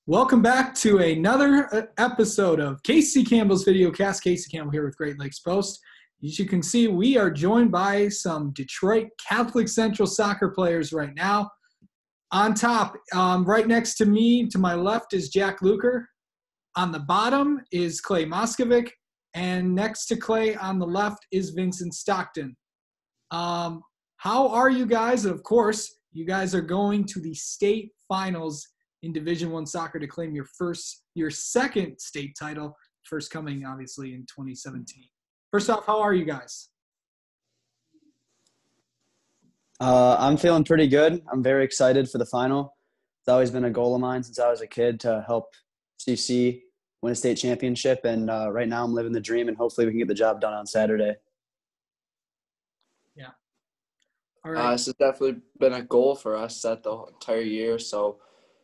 Welcome back to another episode of Casey Campbell's Videocast. Casey Campbell here with Great Lakes Post. As you can see, we are joined by some Detroit Catholic Central soccer players right now. On top, right next to me, to my left, is Jack Leuker. On the bottom is Clay Moscovic. And next to Clay on the left is Vincent Stockton. How are you guys? Of course, you guys are going to the state finals in Division I soccer to claim your second state title, first coming obviously in 2017. First off, how are you guys? I'm feeling pretty good. I'm very excited for the final. It's always been a goal of mine since I was a kid to help CC win a state championship, and right now I'm living the dream, and hopefully we can get the job done on Saturday. Yeah. All right. This has definitely been a goal for us that the entire year. So,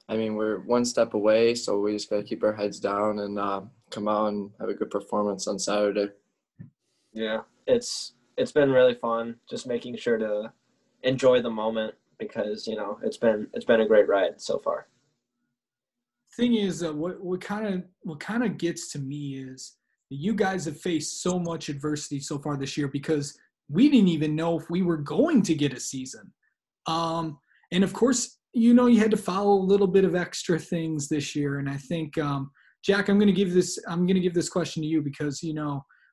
I mean, we're one step away, so we just got to keep our heads down and come out and have a good performance on Saturday. Yeah, it's been really fun just making sure to enjoy the moment because, it's been a great ride so far. Thing is, what kind of gets to me is that you guys have faced so much adversity so far this year because we didn't even know if we were going to get a season. And of course, you had to follow a little bit of extra things this year. And I think, Jack, I'm going to give this question to you because,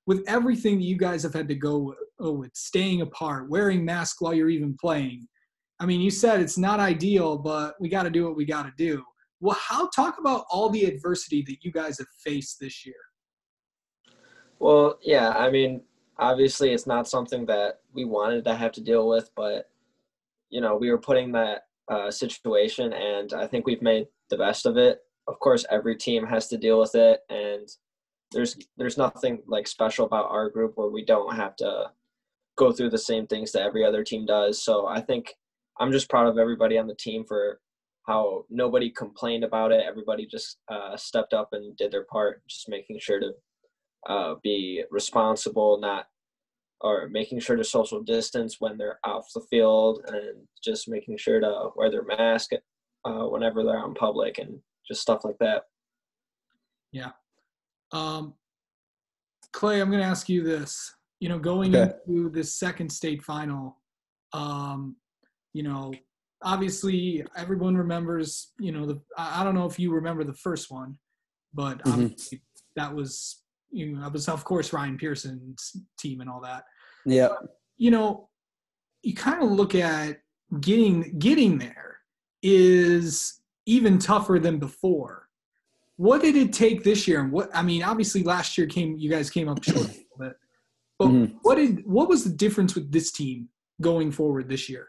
with everything that you guys have had to go with staying apart, wearing masks while you're even playing. I mean, you said it's not ideal, but we got to do what we got to do. Well, talk about all the adversity that you guys have faced this year. Well, yeah, I mean, obviously it's not something that we wanted to have to deal with, but, we were putting that situation, and I think we've made the best of it. Of course, every team has to deal with it, and there's nothing like special about our group where we don't have to go through the same things that every other team does. So I think I'm just proud of everybody on the team for how nobody complained about it. Everybody just stepped up and did their part, just making sure to be responsible, or making sure to social distance when they're off the field, and just making sure to wear their mask whenever they're out in public, and just stuff like that. Yeah. Clay, I'm going to ask you this. Going into this second state final, obviously everyone remembers, I don't know if you remember the first one, but obviously that was of course Ryan Pearson's team and all that. Yeah. You kind of look at getting there is even tougher than before. What did it take this year? And obviously last year you guys came up short a little bit. But what was the difference with this team going forward this year?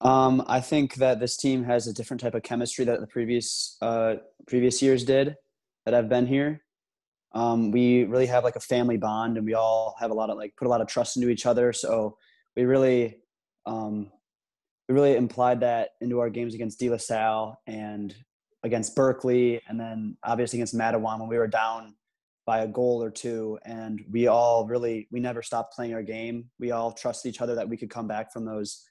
I think that this team has a different type of chemistry that the previous years did that have been here. We really have like a family bond, and we all have put a lot of trust into each other. So we really implied that into our games against De La Salle and against Berkeley, and then obviously against Matawan when we were down by a goal or two. And we never stopped playing our game. We all trusted each other that we could come back from those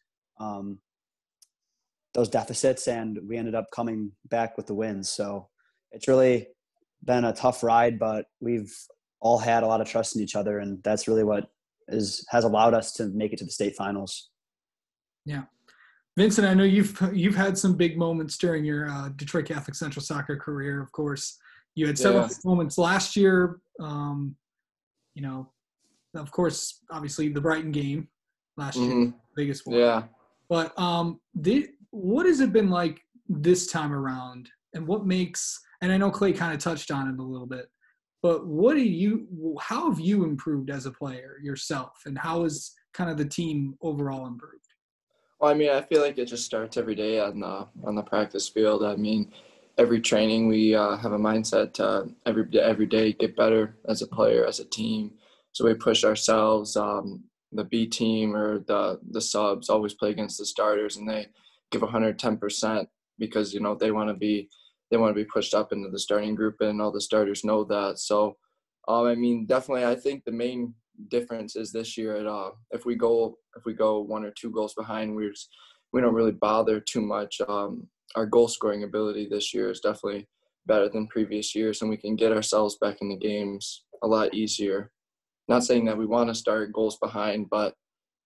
deficits, and we ended up coming back with the wins. So it's really been a tough ride, but we've all had a lot of trust in each other, and that's really what has allowed us to make it to the state finals. Yeah. Vincent, I know you've had some big moments during your Detroit Catholic Central soccer career. Of course, you had several moments last year. Of course, obviously the Brighton game last year, the biggest one. Yeah. But what has it been like this time around, and what makes? And I know Clay kind of touched on it a little bit, but how have you improved as a player yourself, and how has kind of the team overall improved? Well, I feel like it just starts every day on the practice field. Every training we have a mindset to every day get better as a player, as a team. So we push ourselves. The B team or the subs always play against the starters, and they give 110% because they want to be pushed up into the starting group, and all the starters know that. So, definitely, I think the main difference is this year. If we go 1 or 2 goals behind, we don't really bother too much. our goal scoring ability this year is definitely better than previous years, and we can get ourselves back in the games a lot easier. Not saying that we want to start goals behind, but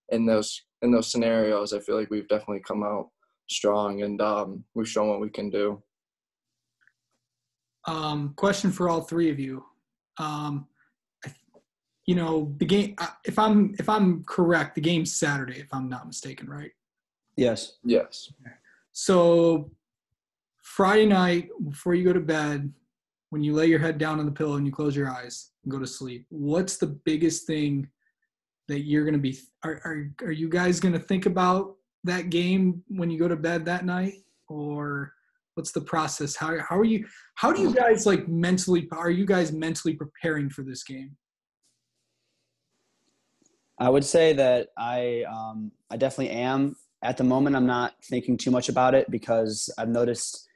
in those scenarios, I feel like we've definitely come out strong, and we've shown what we can do. Question for all three of you. The game. If I'm correct, the game's Saturday. If I'm not mistaken, right? Yes. Yes. So Friday night before you go to bed, when you lay your head down on the pillow and you close your eyes and go to sleep, what's the biggest thing that you're going to be are you guys going to think about that game when you go to bed that night, or what's the process? How do you guys are you guys mentally preparing for this game? I would say that I definitely am. At the moment, I'm not thinking too much about it because I've noticed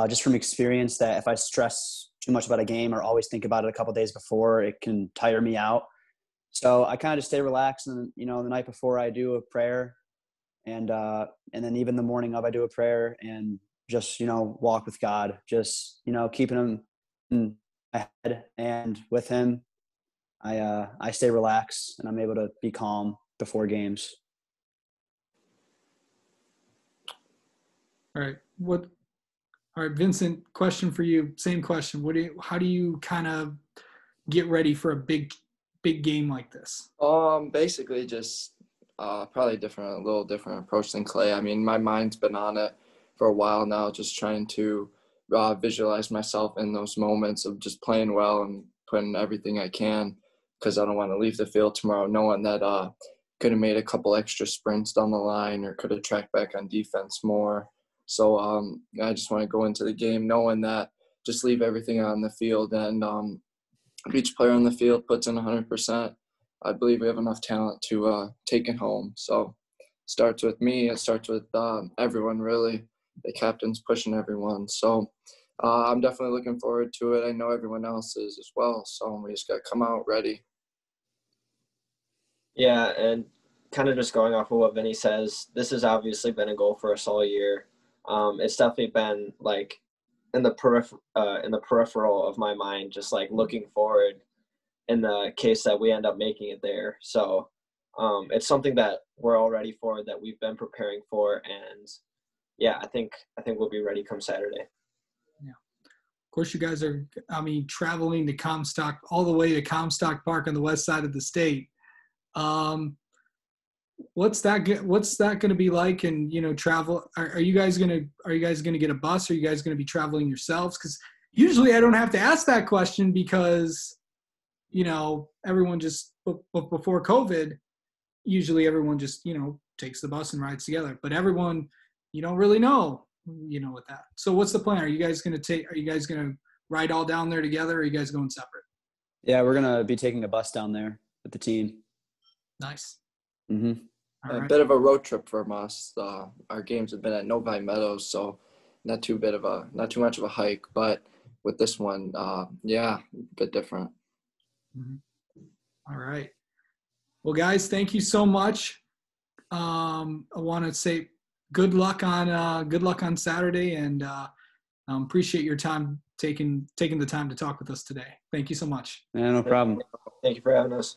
just from experience that if I stress too much about a game or always think about it a couple of days before, it can tire me out. So I kind of just stay relaxed, and the night before I do a prayer, and then even the morning of I do a prayer, and just walk with God, just keeping Him in my head and with Him. I stay relaxed, and I'm able to be calm before games. All right. All right, Vincent, question for you. Same question. How do you kind of get ready for a big game like this? Basically just probably a little different approach than Clay. I mean, my mind's been on it for a while now, just trying to visualize myself in those moments of just playing well and putting everything I can, because I don't want to leave the field tomorrow knowing that could have made a couple extra sprints down the line or could have tracked back on defense more. So I just want to go into the game knowing that just leave everything on the field, and each player on the field puts in 100%. I believe we have enough talent to take it home. So it starts with me. It starts with everyone, really. The captain's pushing everyone. So I'm definitely looking forward to it. I know everyone else is as well. So we just got to come out ready. Yeah, and kind of just going off of what Vinny says, this has obviously been a goal for us all year. It's definitely been in the peripheral of my mind, just looking forward in the case that we end up making it there. So it's something that we're all ready for, that we've been preparing for, and yeah, I think we'll be ready come Saturday. Yeah, of course you guys are. Traveling to Comstock, all the way to Comstock Park on the west side of the state. What's that going to be like? And travel. Are you guys going to get a bus? Are you guys going to be traveling yourselves? Because usually I don't have to ask that question because everyone just before COVID, usually everyone just takes the bus and rides together. But everyone, you don't really know with that. So what's the plan? Are you guys going to ride all down there together? Or are you guys going separate? Yeah, we're gonna be taking a bus down there with the team. Nice. Mm-hmm. A bit of a road trip from us. Our games have been at Novi Meadows, so not too much of a hike. But with this one, a bit different. Mm-hmm. All right. Well, guys, thank you so much. I want to say good luck on Saturday, and appreciate your time taking the time to talk with us today. Thank you so much. Yeah, no problem. Thank you for having us.